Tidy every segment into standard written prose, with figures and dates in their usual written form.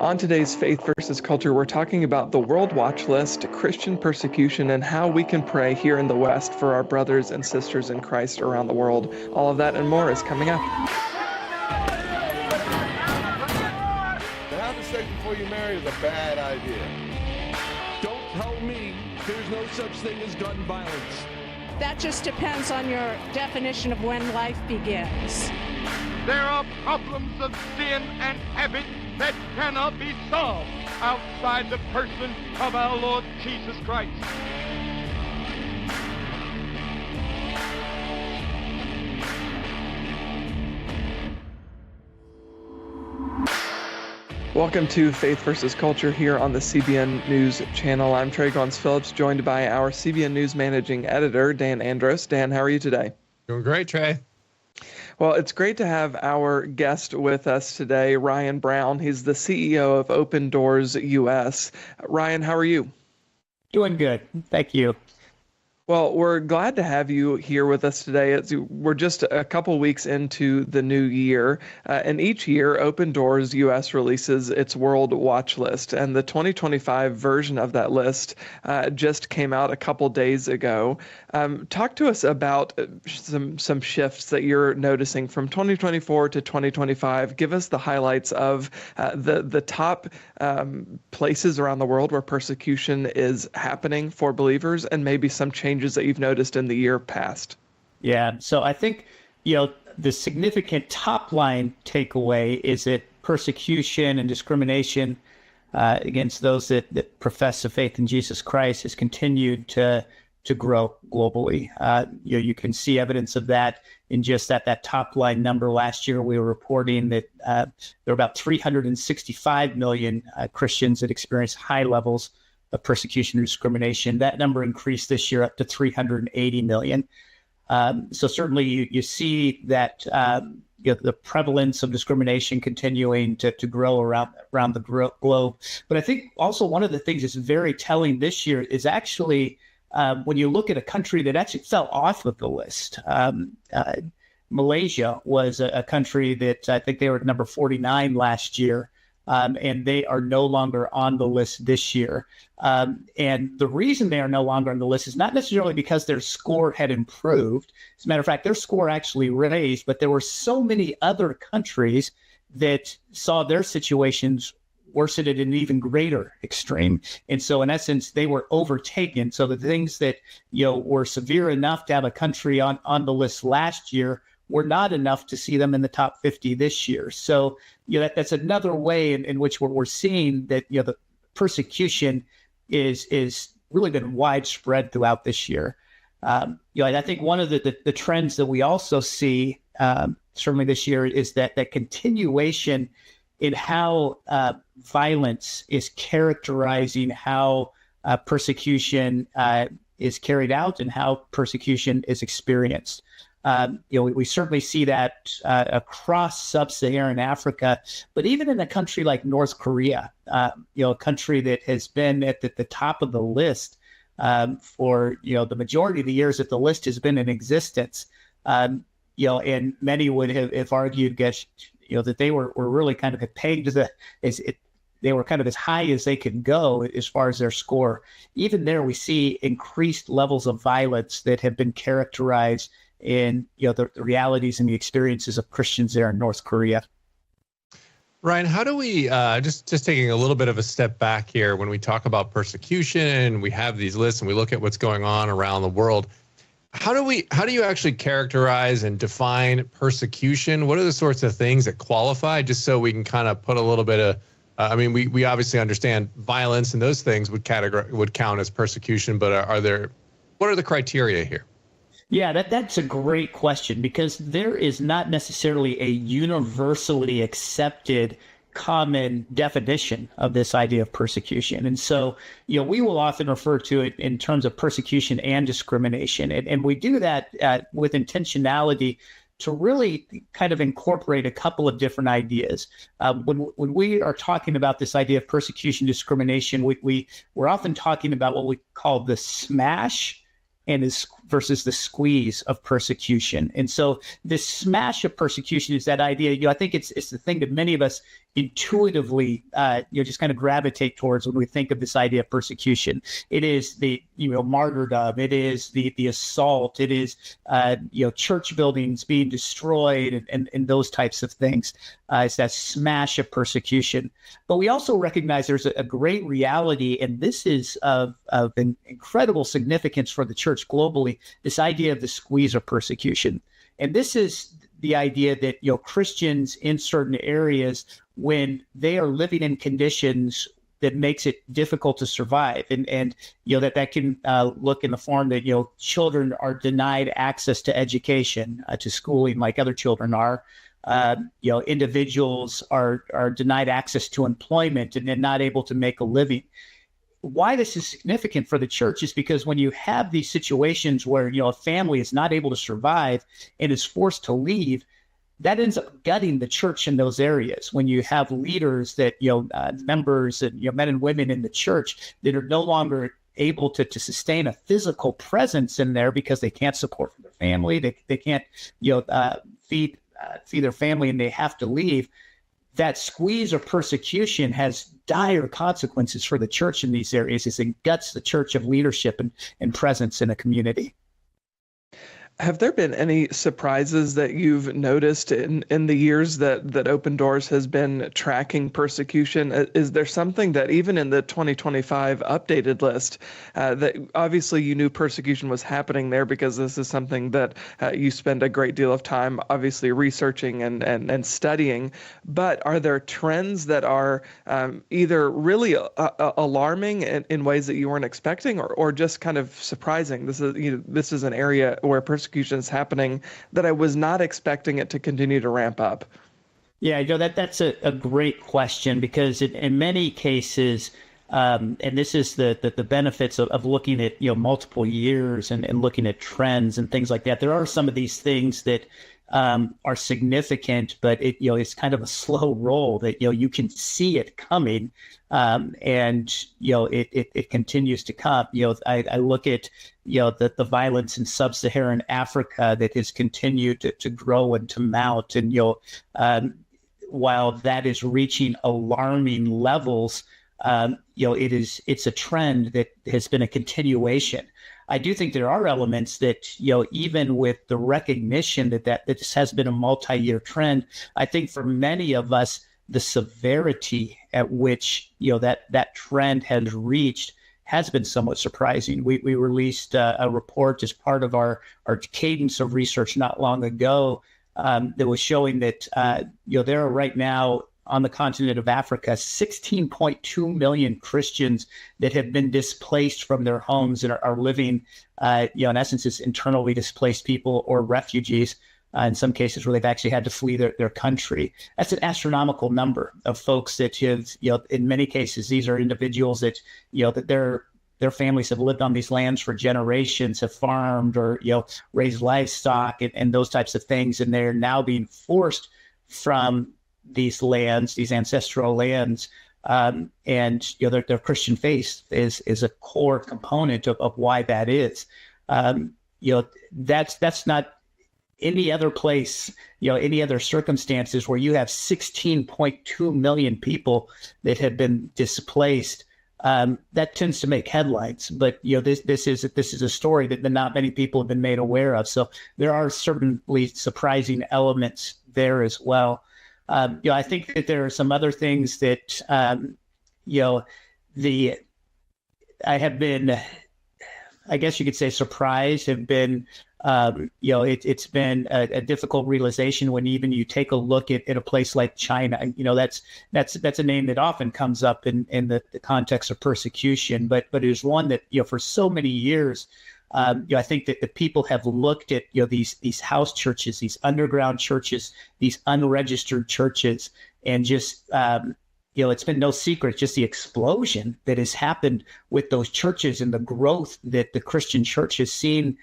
On today's Faith versus Culture, we're talking about the World Watch List, Christian persecution, and how we can pray here in the West for our brothers and sisters in Christ around the world. All of that and more is coming up. To have sex before you marry is a bad idea. Don't tell me there's no such thing as gun violence. That just depends on your definition of when life begins. There are problems of sin and habit that cannot be solved outside the person of our Lord Jesus Christ. Welcome to Faith versus Culture here on the CBN News channel. I'm Trey Goins-Phillips, joined by our CBN News managing editor, Dan Andros. Dan, how are you today? Doing great, Trey. Well, it's great to have our guest with us today, Ryan Brown. He's the CEO of Open Doors US. Ryan, how are you? Doing good. Thank you. Well, we're glad to have you here with us today. We're just a couple weeks into the new year, and each year Open Doors US releases its World Watch List, and the 2025 version of that list just came out a couple days ago. Talk to us about some shifts that you're noticing from 2024 to 2025. Give us the highlights of the top places around the world where persecution is happening for believers, and maybe some changes that you've noticed in the year past. Yeah, so I think, the significant top line takeaway is that persecution and discrimination against those that profess the faith in Jesus Christ has continued to grow globally. You can see evidence of that in just that top line number. Last year, we were reporting that there were about 365 million Christians that experienced high levels of persecution and discrimination. That number increased this year up to 380 million. So certainly you see that the prevalence of discrimination continuing to grow around the globe. But I think also one of the things that's very telling this year is actually when you look at a country that actually fell off of the list. Malaysia was a country that I think they were at number 49 last year. And they are no longer on the list this year. And the reason they are no longer on the list is not necessarily because their score had improved. As a matter of fact, their score actually raised, but there were so many other countries that saw their situations worsen at an even greater extreme. And so in essence, they were overtaken. So the things that were severe enough to have a country on the list last year were not enough to see them in the top 50 this year. So, that's another way in which we're seeing that, the persecution is really been widespread throughout this year. And I think one of the trends that we also see, certainly this year, is that continuation in how violence is characterizing how persecution is carried out and how persecution is experienced. We certainly see that across sub-Saharan Africa, but even in a country like North Korea, a country that has been at the top of the list for the majority of the years that the list has been in existence. And many would have argued that they were really kind of pegged they were kind of as high as they could go as far as their score. Even there, we see increased levels of violence that have been characterized in the realities and the experiences of Christians there in North Korea. Ryan, how do we just taking a little bit of a step back here when we talk about persecution, we have these lists and we look at what's going on around the world. How do you actually characterize and define persecution? What are the sorts of things that qualify, just so we can kind of put a little bit of we obviously understand violence and those things would count as persecution, but what are the criteria here? Yeah, that's a great question, because there is not necessarily a universally accepted common definition of this idea of persecution. And so, we will often refer to it in terms of persecution and discrimination. And we do that with intentionality to really kind of incorporate a couple of different ideas. When we are talking about this idea of persecution, discrimination, we're often talking about what we call the smash and versus the squeeze of persecution. And so this smash of persecution is that idea. I think it's the thing that many of us intuitively, just kind of gravitate towards when we think of this idea of persecution. It is the, martyrdom. It is the assault. It is, church buildings being destroyed and those types of things. It's that smash of persecution. But we also recognize there's a great reality, and this is of an incredible significance for the church globally, this idea of the squeeze of persecution. And this is the idea that, Christians in certain areas, when they are living in conditions that makes it difficult to survive, and that can look in the form that, children are denied access to education, to schooling like other children are. Individuals are denied access to employment and they're not able to make a living. Why this is significant for the church is because when you have these situations where, a family is not able to survive and is forced to leave, that ends up gutting the church in those areas. When you have leaders that, members and, men and women in the church that are no longer able to sustain a physical presence in there because they can't support their family, they can't, feed their family, and they have to leave. That squeeze or persecution has dire consequences for the church in these areas as it guts the church of leadership and presence in a community. Have there been any surprises that you've noticed in the years that Open Doors has been tracking persecution? Is there something that even in the 2025 updated list, that obviously you knew persecution was happening there because this is something that you spend a great deal of time obviously researching and studying, but are there trends that are either really alarming in ways that you weren't expecting or just kind of surprising? This is an area where persecution is happening that I was not expecting it to continue to ramp up. Yeah, that's a great question, because in many cases, and this is the benefits of looking at multiple years and looking at trends and things like that. There are some of these things that are significant, but it's kind of a slow roll that you can see it coming, and it continues to come. I look at the violence in sub-Saharan Africa that has continued to grow and to mount, and while that is reaching alarming levels, it's a trend that has been a continuation. I do think there are elements that, even with the recognition that this has been a multi-year trend, I think for many of us, the severity at which, that trend has reached has been somewhat surprising. We released a report as part of our cadence of research not long ago that was showing that, there are right now on the continent of Africa, 16.2 million Christians that have been displaced from their homes and are living, in essence, as internally displaced people or refugees, in some cases where they've actually had to flee their country. That's an astronomical number of folks that have, in many cases, these are individuals that, that their families have lived on these lands for generations, have farmed or, raised livestock and those types of things. And they're now being forced from these lands, these ancestral lands, and their Christian faith is a core component of why that is. That's not any other place, any other circumstances where you have 16.2 million people that have been displaced. That tends to make headlines, but this is a story that not many people have been made aware of. So there are certainly surprising elements there as well. I think that there are some other things that, I have been, I guess you could say, surprised, have been, it's been a difficult realization when even you take a look at a place like China. That's a name that often comes up in the context of persecution, but it is one that, for so many years, I think that the people have looked at these house churches, these underground churches, these unregistered churches, and just it's been no secret just the explosion that has happened with those churches and the growth that the Christian church has seen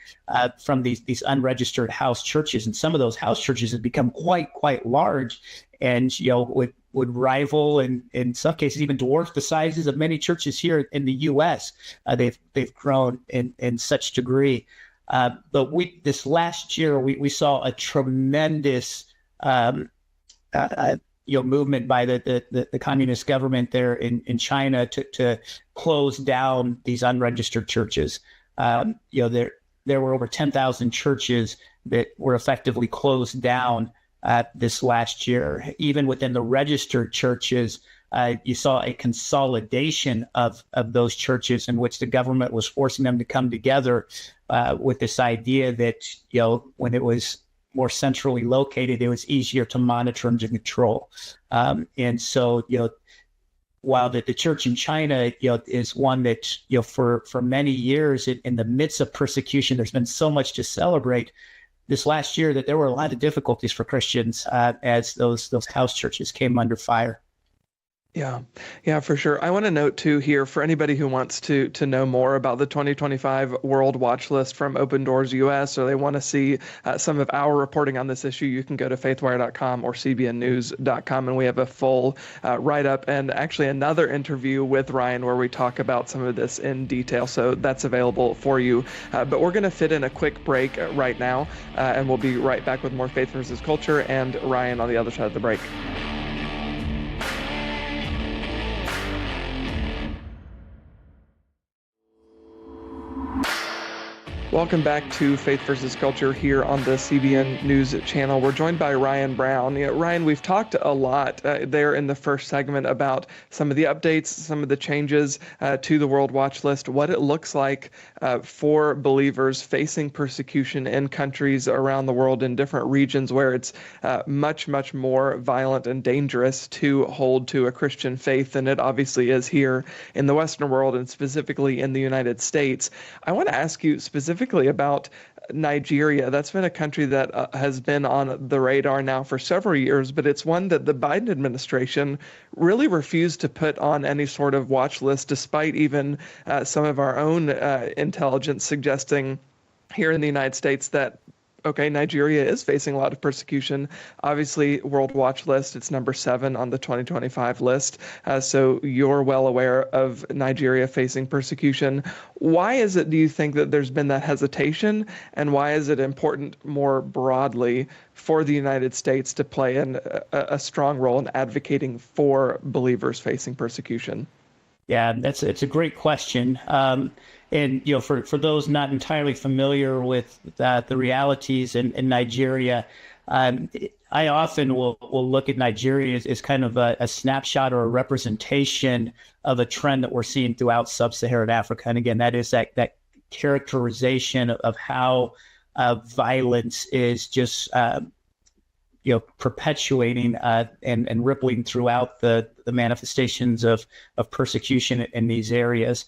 from these unregistered house churches. And some of those house churches have become quite large, and would rival and in some cases even dwarf the sizes of many churches here in the U.S. They've grown in such degree. But this last year, we saw a tremendous movement by the communist government there in China to close down these unregistered churches. There were over 10,000 churches that were effectively closed down this last year. Even within the registered churches, you saw a consolidation of those churches in which the government was forcing them to come together with this idea that, when it was more centrally located, it was easier to monitor and to control. And so, while the church in China, is one that, for many years in the midst of persecution, there's been so much to celebrate. This last year, that there were a lot of difficulties for Christians as those house churches came under fire. Yeah, for sure. I want to note too here for anybody who wants to know more about the 2025 World Watch List from Open Doors US, or they want to see some of our reporting on this issue, you can go to faithwire.com or cbnnews.com, and we have a full write-up and actually another interview with Ryan where we talk about some of this in detail. So that's available for you. But we're going to fit in a quick break right now, and we'll be right back with more Faith versus Culture and Ryan on the other side of the break. Welcome back to Faith versus Culture here on the CBN News channel. We're joined by Ryan Brown. Ryan, we've talked a lot there in the first segment about some of the updates, some of the changes to the World Watch List, what it looks like for believers facing persecution in countries around the world in different regions where it's much, much more violent and dangerous to hold to a Christian faith than it obviously is here in the Western world and specifically in the United States. I want to ask you specifically about Nigeria. That's been a country that has been on the radar now for several years, but it's one that the Biden administration really refused to put on any sort of watch list, despite even some of our own intelligence suggesting here in the United States that Nigeria is facing a lot of persecution. Obviously, World Watch List, it's number 7 on the 2025 list. So you're well aware of Nigeria facing persecution. Why is it, do you think, that there's been that hesitation? And why is it important more broadly for the United States to play a strong role in advocating for believers facing persecution? Yeah, it's a great question. And, for those not entirely familiar with the realities in Nigeria, I often will look at Nigeria as kind of a snapshot or a representation of a trend that we're seeing throughout sub-Saharan Africa. And again, that is that characterization of how violence is just perpetuating and rippling throughout the manifestations of persecution in these areas.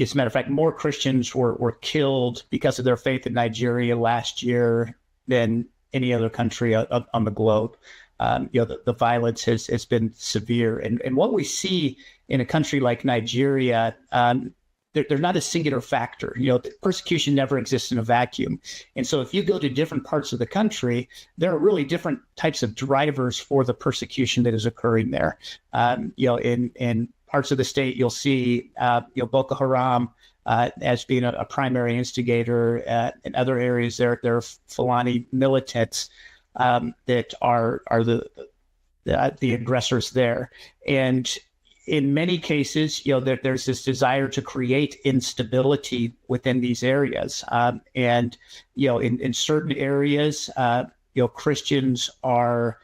As a matter of fact, more Christians were killed because of their faith in Nigeria last year than any other country on the globe. The violence has been severe. And what we see in a country like Nigeria, they're not a singular factor. Persecution never exists in a vacuum. And so if you go to different parts of the country, there are really different types of drivers for the persecution that is occurring there. In parts of the state, you'll see Boko Haram as being a primary instigator. In other areas, there are Fulani militants that are the aggressors there. And in many cases, there's this desire to create instability within these areas. In certain areas, Christians are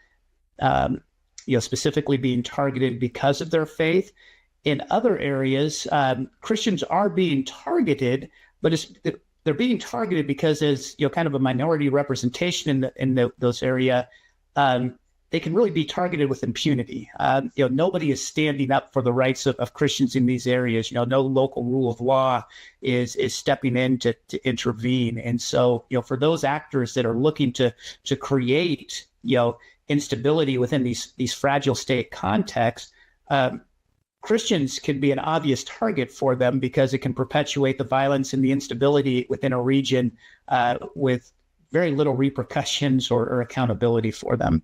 specifically being targeted because of their faith. In other areas, Christians are being targeted, but they're being targeted because as kind of a minority representation in those areas, they can really be targeted with impunity. Nobody is standing up for the rights of Christians in these areas. No local rule of law is stepping in to intervene. And so, for those actors that are looking to create, instability within these fragile state contexts, Christians can be an obvious target for them because it can perpetuate the violence and the instability within a region with very little repercussions or accountability for them.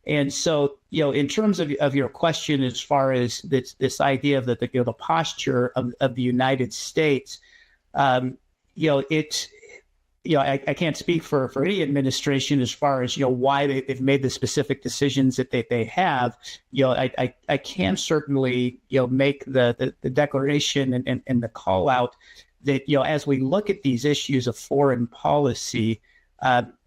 And so, in terms of your question, as far as this idea of the posture of the United States, I can't speak for any administration as far as, why they've made the specific decisions that they have. I can certainly, make the declaration and the call out that, as we look at these issues of foreign policy,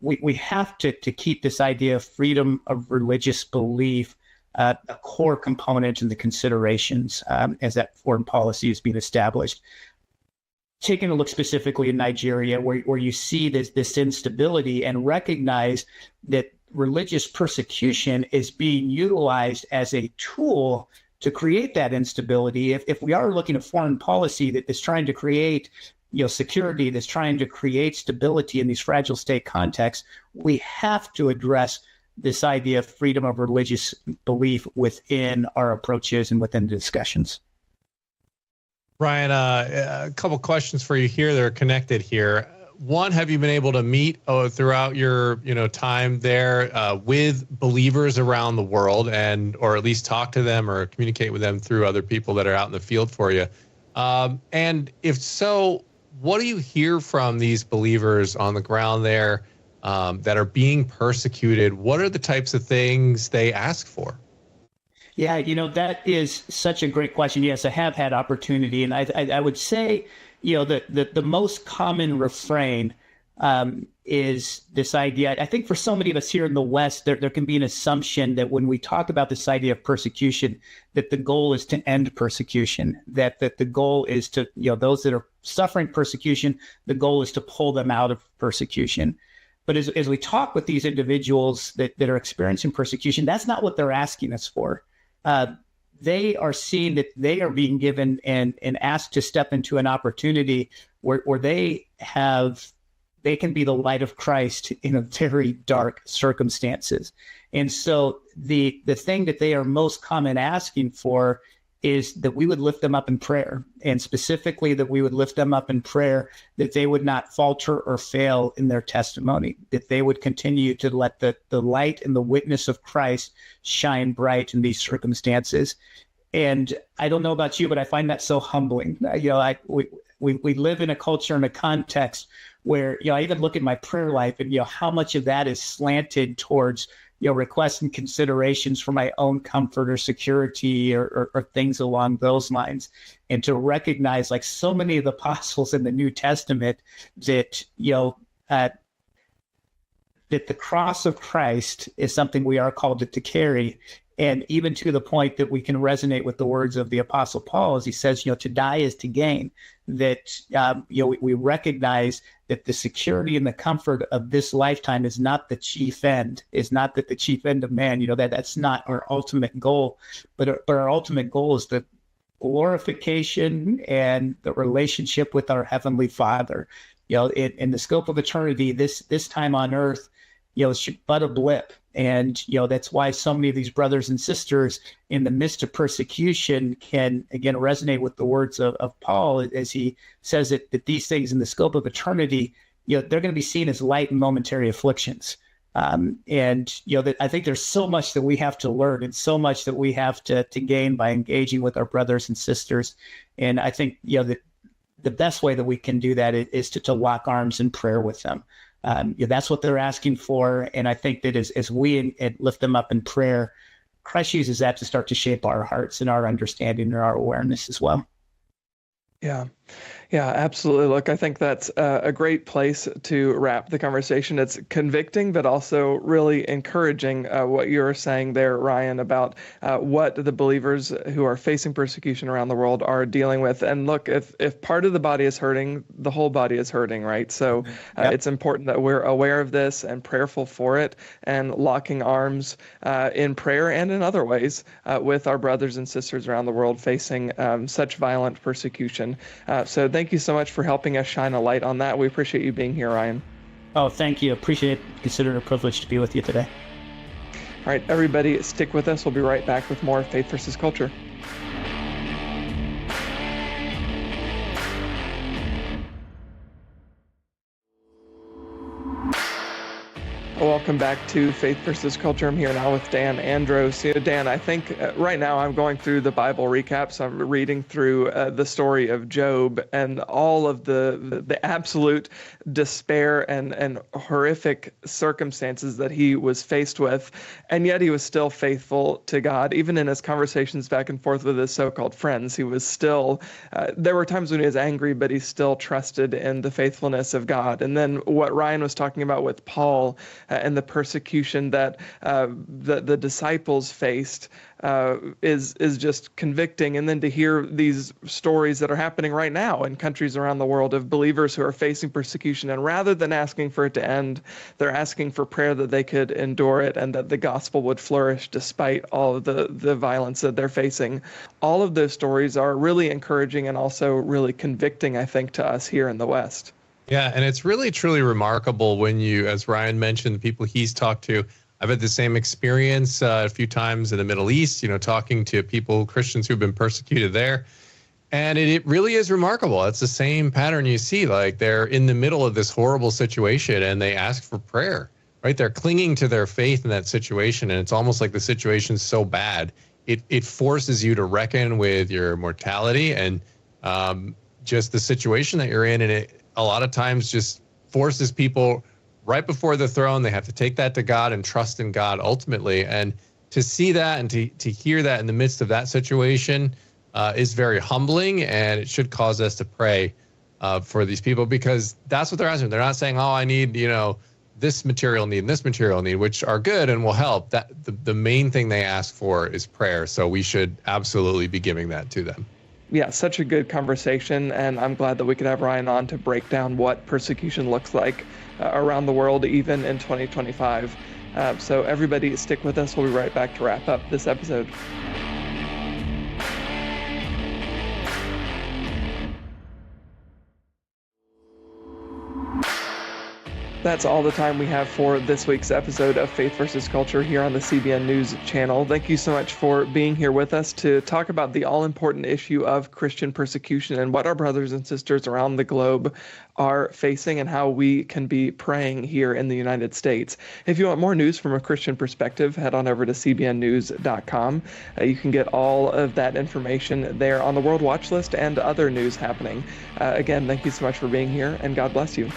we have to keep this idea of freedom of religious belief a core component in the considerations as that foreign policy is being established. Taking a look specifically in Nigeria, where you see this instability and recognize that religious persecution is being utilized as a tool to create that instability. If we are looking at foreign policy that is trying to create security, that's trying to create stability in these fragile state contexts, we have to address this idea of freedom of religious belief within our approaches and within the discussions. Ryan, a couple questions for you here that are connected here. One, have you been able to meet throughout your time there with believers around the world, or at least talk to them or communicate with them through other people that are out in the field for you? And if so, what do you hear from these believers on the ground there that are being persecuted? What are the types of things they ask for? Yeah, that is such a great question. Yes, I have had opportunity, and I would say, the most common refrain is this idea. I think for so many of us here in the West, there can be an assumption that when we talk about this idea of persecution, that the goal is to end persecution, that the goal is to, those that are suffering persecution, the goal is to pull them out of persecution. But as we talk with these individuals that are experiencing persecution, that's not what they're asking us for. They are seeing that they are being given and asked to step into an opportunity where they can be the light of Christ in a very dark circumstances. And so the thing that they are most common asking for is that we would lift them up in prayer, and specifically that we would lift them up in prayer, that they would not falter or fail in their testimony, that they would continue to let the light and the witness of Christ shine bright in these circumstances. And I don't know about you, but I find that so humbling. We live in a culture and a context where, I even look at my prayer life and, how much of that is slanted towards, requests and considerations for my own comfort or security or things along those lines. And to recognize, like so many of the apostles in the New Testament, that, that the cross of Christ is something we are called to carry. And even to the point that we can resonate with the words of the Apostle Paul, as he says, to die is to gain, that, we recognize that the security and the comfort of this lifetime is not the chief end, is not that the chief end of man, that's not our ultimate goal, but our ultimate goal is the glorification and the relationship with our Heavenly Father. In the scope of eternity, this time on earth, it's but a blip. And, that's why so many of these brothers and sisters in the midst of persecution can, again, resonate with the words of Paul as he says that these things in the scope of eternity, they're going to be seen as light and momentary afflictions. And, that I think there's so much that we have to learn and so much that we have to gain by engaging with our brothers and sisters. And I think, that the best way that we can do that is to lock arms in prayer with them. That's what they're asking for. And I think that as we lift them up in prayer, Christ uses that to start to shape our hearts and our understanding and our awareness as well. Yeah. Yeah, absolutely. Look, I think that's a great place to wrap the conversation. It's convicting, but also really encouraging what you're saying there, Ryan, about what the believers who are facing persecution around the world are dealing with. And look, if part of the body is hurting, the whole body is hurting, right? So it's important that we're aware of this and prayerful for it and locking arms in prayer and in other ways with our brothers and sisters around the world facing such violent persecution. So thank you so much for helping us shine a light on that. We appreciate you being here, Ryan. Oh, thank you. Appreciate it. Consider it a privilege to be with you today. All right, everybody, stick with us. We'll be right back with more Faith versus Culture. Welcome back to Faith versus Culture. I'm here now with Dan Andros. Dan, I think right now I'm going through the Bible recaps. I'm reading through the story of Job and all of the absolute despair and horrific circumstances that he was faced with, and yet he was still faithful to God. Even in his conversations back and forth with his so-called friends, he was still, there were times when he was angry, but he still trusted in the faithfulness of God. And then what Ryan was talking about with Paul, and the persecution that the disciples faced is just convicting. And then to hear these stories that are happening right now in countries around the world of believers who are facing persecution, and rather than asking for it to end, they're asking for prayer that they could endure it and that the gospel would flourish despite all of the violence that they're facing. All of those stories are really encouraging and also really convicting, I think, to us here in the West. Yeah, and it's really, truly remarkable when you, as Ryan mentioned, the people he's talked to. I've had the same experience a few times in the Middle East, talking to people, Christians who've been persecuted there. And it really is remarkable. It's the same pattern you see. Like, they're in the middle of this horrible situation and they ask for prayer, right? They're clinging to their faith in that situation. And it's almost like the situation's so bad, it forces you to reckon with your mortality and just the situation that you're in. And it a lot of times just forces people right before the throne. They have to take that to God and trust in God ultimately. And to see that and to hear that in the midst of that situation is very humbling, and it should cause us to pray for these people, because that's what they're asking. They're not saying, oh, I need, this material need and this material need, which are good and will help. That the main thing they ask for is prayer. So we should absolutely be giving that to them. Yeah, such a good conversation, and I'm glad that we could have Ryan on to break down what persecution looks like around the world, even in 2025. So everybody stick with us. We'll be right back to wrap up this episode. That's all the time we have for this week's episode of Faith versus Culture here on the CBN News channel. Thank you so much for being here with us to talk about the all-important issue of Christian persecution and what our brothers and sisters around the globe are facing and how we can be praying here in the United States. If you want more news from a Christian perspective, head on over to cbnnews.com. You can get all of that information there on the World Watch List and other news happening. Again, thank you so much for being here, and God bless you.